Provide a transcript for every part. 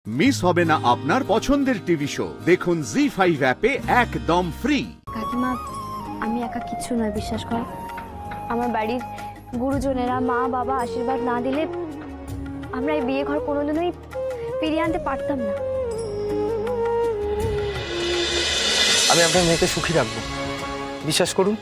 Miss হবে না আপনার পছন্দের টিভি শো। দেখুন জি5 অ্যাপে একদম ফ্রি। কাকিমা, আমি একা কিছু নয়, বিশ্বাস কর। আমার বাড়ির গুরুজনেরা, মা বাবা আশীর্বাদ না দিলে আমরা এই বিয়ে ঘর কোনোদিনই ফিরিয়ে আনতে পারতাম না। আমি আপনার মেয়েকে সুখী রাখবো, বিশ্বাস করুন।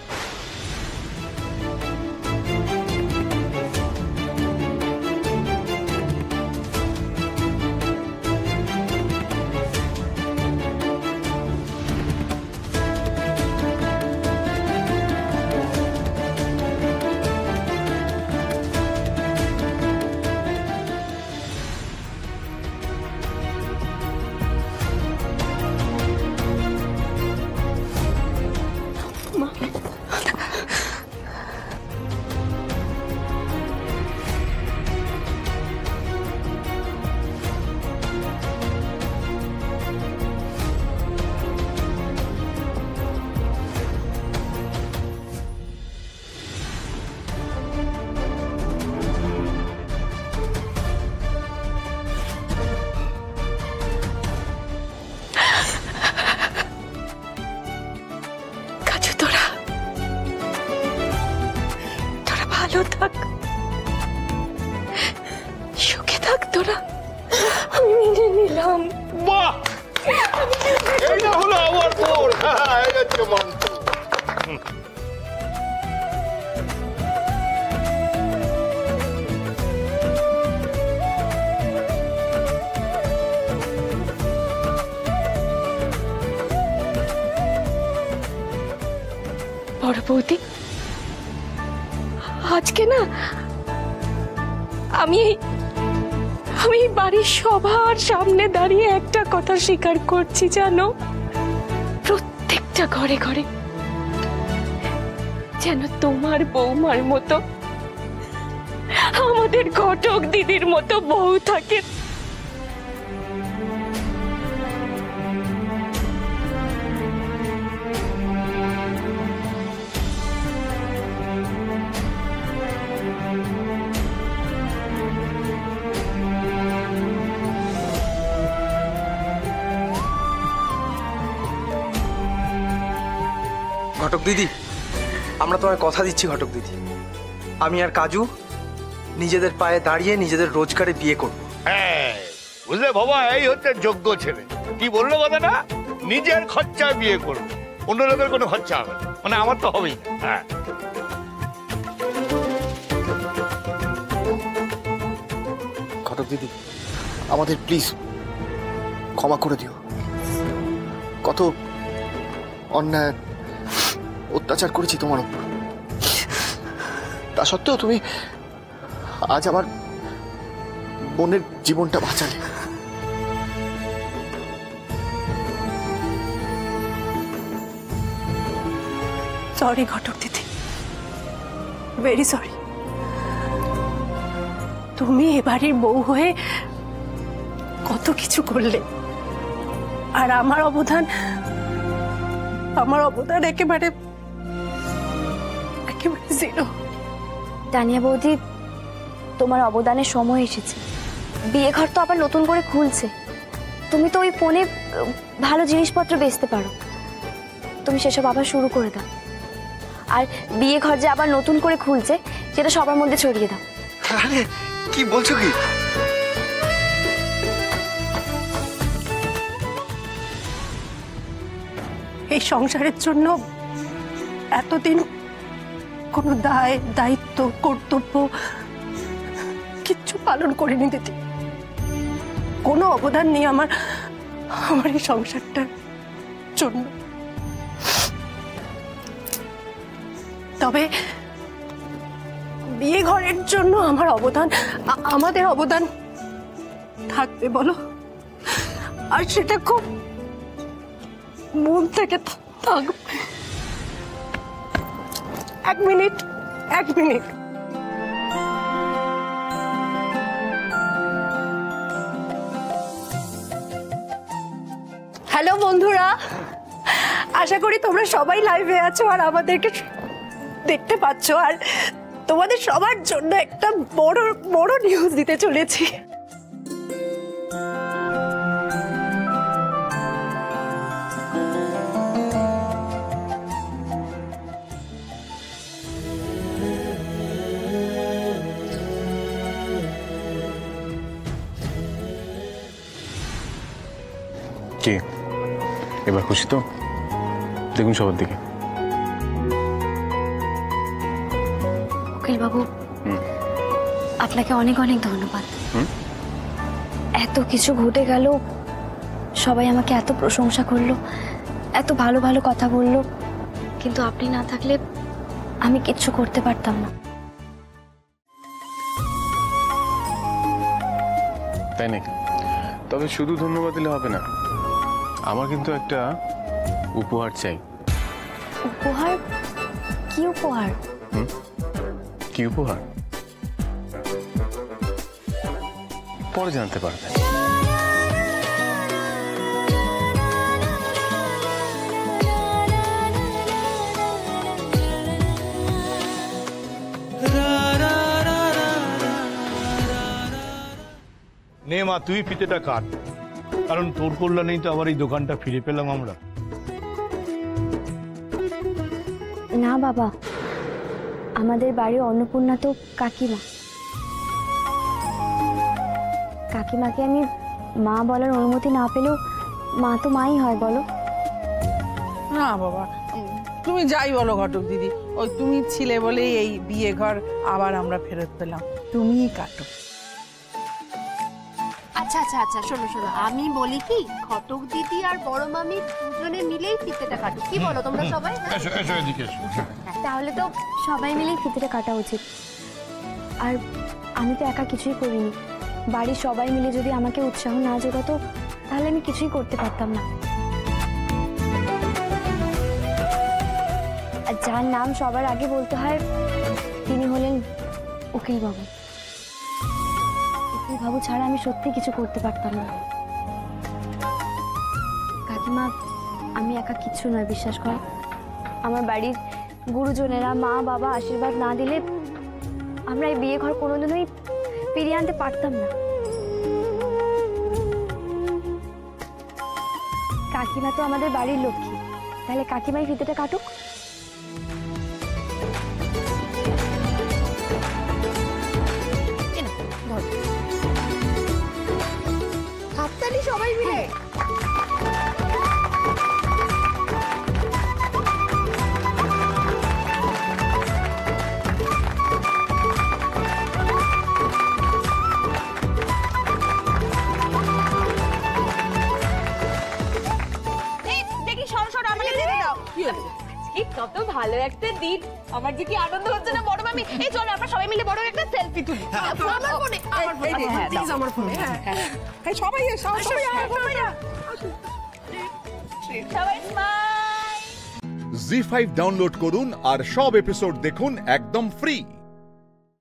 ভালো থাক, সুখে থাক তোরা। আমি মেনে নিলাম। বাহ, এইটা হলো আমার বোন। এই হচ্ছে মন্ত্র। বড় বৌদি, আজকে না আমি বাড়ির সবার সামনে দাঁড়িয়ে একটা কথা স্বীকার করছি, জানো, প্রত্যেকটা ঘরে ঘরে যেন তোমার বৌমার মতো, আমাদের ঘটক দিদির মতো বউ থাকে। ঘটক দিদি, আমরা তোমায় কথা দিচ্ছি ঘটক দিদি, আমি আর কাজু নিজেদের পায়ে দাঁড়িয়ে নিজেদের রোজগারে বিয়ে করবো। হ্যাঁ, বুঝলে বাবা, এই হচ্ছে যোগ্য ছেলে। কি বললো কথাটা? নিজের খরচায় বিয়ে করবো, অন্য লোকের কোনো খরচা হবে না। মানে আমার তো হবেই। হ্যাঁ, ঘটক দিদি, আমাদের প্লিজ ক্ষমা করে দিও। কত অন্যায় অত্যাচার করেছি তোমার উপর, তা সত্ত্বেও তুমি আজ আমার বোনের জীবনটা বাঁচালে। সরি ঘটক দিদি, ভেরি সরি। তুমি এ বাড়ির বউ হয়ে কত কিছু করলে, আর আমার অবদান একেবারে জিরো। তানিয়া বৌদি, তোমার অবদানের সময় এসেছে। বিয়ে ঘর তো আবার নতুন করে খুলছে। তুমি তো ওই ফোনে ভালো জিনিসপত্র বেচতে পারো, তুমি সেসব আবার শুরু করে দাও। আর বিয়ে ঘর যে আবার নতুন করে খুলছে সেটা সবার মধ্যে ছড়িয়ে দাও। আরে কি বলছো কি? এই সংসারের জন্য এতদিন কোনো দায়, দায়িত্ব, কর্তব্য কিচ্ছু পালন করিনি দিদি। কোনো অবদান নেই আমার এই সংসারটার জন্য। তবে বিয়ে ঘরের জন্য আমার অবদান, আমাদের অবদান থাকবে বলো, আর সেটা খুব মন থেকে থাকবে। এক মিনিট। হ্যালো বন্ধুরা, আশা করি তোমরা সবাই লাইভে আছো আর আমাদেরকে দেখতে পাচ্ছ। আর তোমাদের সবার জন্য একটা বড় নিউজ দিতে চলেছি। কি এবার খুশি তো? দেখুন সবার দিকে। উকিল বাবু, আপনাকে অনেক অনেক ধন্যবাদ। এত কিছু ঘটে গেল, সবাই আমাকে এত প্রশংসা করলো, এত ভালো ভালো কথা বললো, কিন্তু আপনি না থাকলে আমি কিচ্ছু করতে পারতাম না। তাই নাকি? তবে শুধু ধন্যবাদ দিলে হবে না, আমার কিন্তু একটা উপহার চাই। উপহার? কি উপহার? কি উপহার পরে জানতে পারবেন। নে মা, তুই ফিতেটা কাট, কারণ তোর কল্যাণেই তো আবার এই দোকানটা ফিরে পেলাম আমরা। না বাবা, আমাদের বাড়ির অন্নপূর্ণা তো কাকিমা। কাকিমাকে আমি মা বলার অনুমতি না পেলেও মা তো মাই হয়, বলো। না বাবা, তুমি যাই বলো ঘটক দিদি, ওই তুমি ছিলে বলেই এই বিয়ে ঘর আবার আমরা ফেরত পেলাম। তুমিই কাটো। আচ্ছা আচ্ছা আচ্ছা, শোনো শোনো, আমি বলি কি, ঘটক দিদি আর বড় মামি দুজনে মিলেই ফিতেটা কাটো, কি বলো তোমরা সবাই? এসো এসো এদিকে এসো। তাহলে তো সবাই মিলেই ফিতেটা কাটা উচিত। আর আমি তো একা কিছুই করিনি, বাড়ির সবাই মিলে যদি আমাকে উৎসাহ না জোগাতো তাহলে আমি কিছুই করতে পারতাম না। আর যার নাম সবার আগে বলতে হয় তিনি হলেন উকিল বাবু। উকিল বাবু ছাড়া আমি সত্যি কিছু করতে পারতাম না। কাকিমা, আমি একা কিচ্ছু নয়, বিশ্বাস করো। আমার বাড়ির গুরুজনেরা, মা বাবা আশীর্বাদ না দিলে আমরা এই বিয়ে ঘর কোনোদিনই ফিরিয়ে আনতে পারতাম না। কাকিমা তো আমাদের বাড়ির লক্ষ্মী, তাহলে কাকিমাই ফিতেটা কাটুক। হাততালি সবাই মিলে। দেখি সরো সরো, আমাকে দিয়ে দাও। কি কত ভালো একটা দিন, আমার যে কি আনন্দ হচ্ছে না বড় মামি। এই চলো আমরা সবাই মিলে বড় একটা সেলফি তুলি। আমার ফোনে, আমার ফোনে, প্লিজ আমার ফোনে। হ্যাঁ সবাই এসো, সবাই সবাই স্মাইল। জি5 ডাউনলোড করুন আর সব এপিসোড দেখুন একদম ফ্রি।